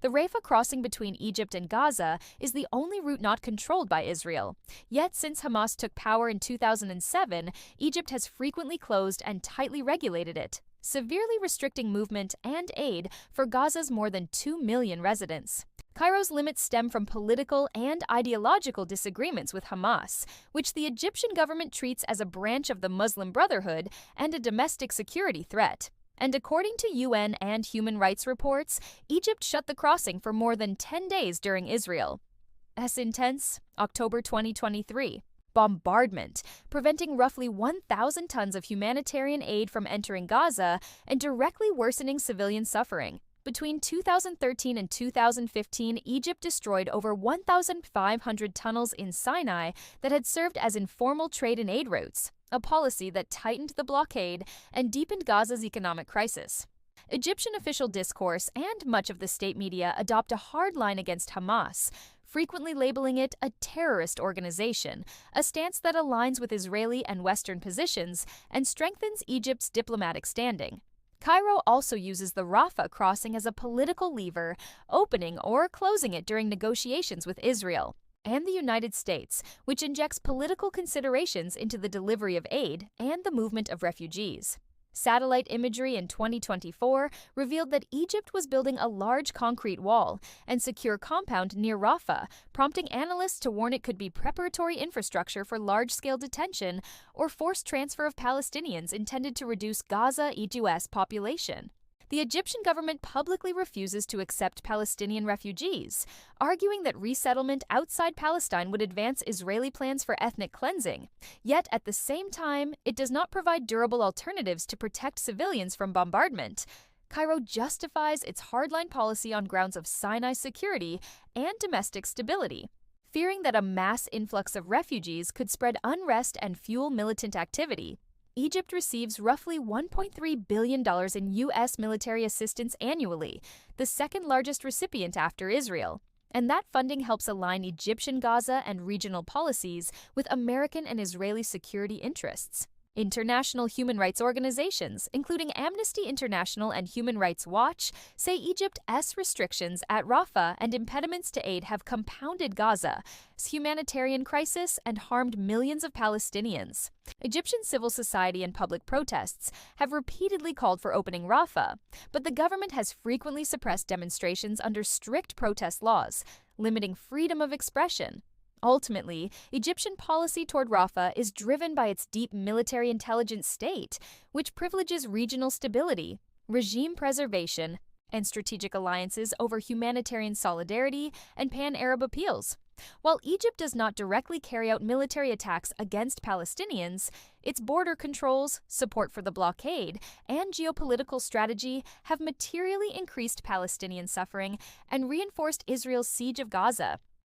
The Rafah crossing between Egypt and Gaza is the only route not controlled by Israel. Yet, since Hamas took power in 2007, Egypt has frequently closed and tightly regulated it, severely restricting movement and aid for Gaza's more than 2 million residents. Cairo's limits stem from political and ideological disagreements with Hamas, which the Egyptian government treats as a branch of the Muslim Brotherhood and a domestic security threat. And according to UN and human rights reports, Egypt shut the crossing for more than 10 days during Israel's intense October 2023 bombardment, preventing roughly 1,000 tons of humanitarian aid from entering Gaza and directly worsening civilian suffering. Between 2013 and 2015, Egypt destroyed over 1,500 tunnels in Sinai that had served as informal trade and aid routes, a policy that tightened the blockade and deepened Gaza's economic crisis. Egyptian official discourse and much of the state media adopt a hard line against Hamas, frequently labeling it a terrorist organization, a stance that aligns with Israeli and Western positions and strengthens Egypt's diplomatic standing. Cairo also uses the Rafah crossing as a political lever, opening or closing it during negotiations with Israel and the United States, which injects political considerations into the delivery of aid and the movement of refugees. Satellite imagery in 2024 revealed that Egypt was building a large concrete wall and secure compound near Rafah, prompting analysts to warn it could be preparatory infrastructure for large-scale detention or forced transfer of Palestinians intended to reduce Gaza's U.S. population. The Egyptian government publicly refuses to accept Palestinian refugees, arguing that resettlement outside Palestine would advance Israeli plans for ethnic cleansing. Yet, at the same time, it does not provide durable alternatives to protect civilians from bombardment. Cairo justifies its hardline policy on grounds of Sinai security and domestic stability, fearing that a mass influx of refugees could spread unrest and fuel militant activity. Egypt receives roughly $1.3 billion in U.S. military assistance annually, the second largest recipient after Israel. And that funding helps align Egyptian Gaza and regional policies with American and Israeli security interests. International human rights organizations, including Amnesty International and Human Rights Watch, say Egypt's restrictions at Rafah and impediments to aid have compounded Gaza's humanitarian crisis and harmed millions of Palestinians. Egyptian civil society and public protests have repeatedly called for opening Rafah, but the government has frequently suppressed demonstrations under strict protest laws, limiting freedom of expression. Ultimately, Egyptian policy toward Rafah is driven by its deep military intelligence state, which privileges regional stability, regime preservation, and strategic alliances over humanitarian solidarity and pan-Arab appeals. While Egypt does not directly carry out military attacks against Palestinians, its border controls, support for the blockade, and geopolitical strategy have materially increased Palestinian suffering and reinforced Israel's siege of Gaza.